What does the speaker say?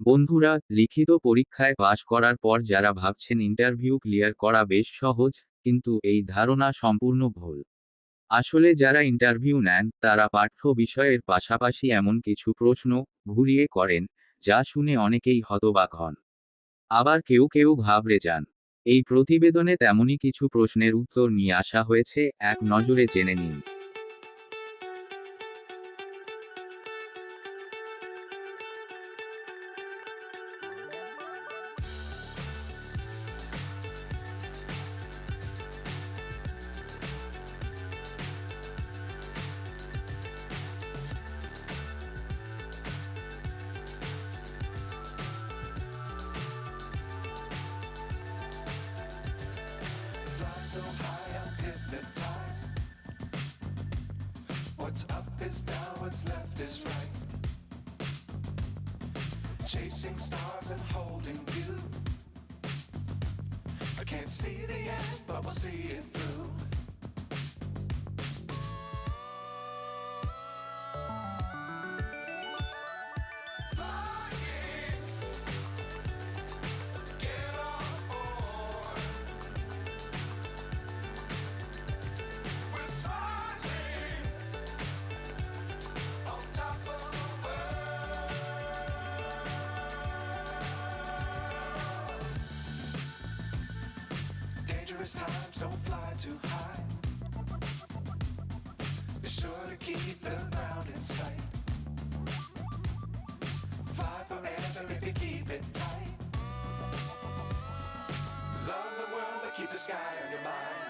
বন্ধুরা, লিখিত পরীক্ষায় পাশ করার পর যারা ভাবছেন ইন্টারভিউ ক্লিয়ার করা বেশ সহজ, কিন্তু এই ধারণা সম্পূর্ণ ভুল। আসলে যারা ইন্টারভিউ নেন তারা পাঠ্য বিষয়ের পাশাপাশি এমন কিছু প্রশ্ন ঘুরিয়ে করেন, যা শুনে অনেকেই হতবাক হন। আবার কেউ কেউ ঘাবড়ে যান। এই প্রতিবেদনে তেমনই কিছু প্রশ্নের উত্তর নিয়ে আসা হয়েছে, এক নজরে জেনে নিন। Fly so high, I'm hypnotized. What's up is down, what's left is right. Chasing stars and holding you. I can't see the end, but we'll see it through. Flying, get on board. We're soaring on top of the world. Dangerous times, don't fly too high. Be sure to keep the ground in sight. Fly forever if you keep it tight. Love the world, but keep the sky on your mind.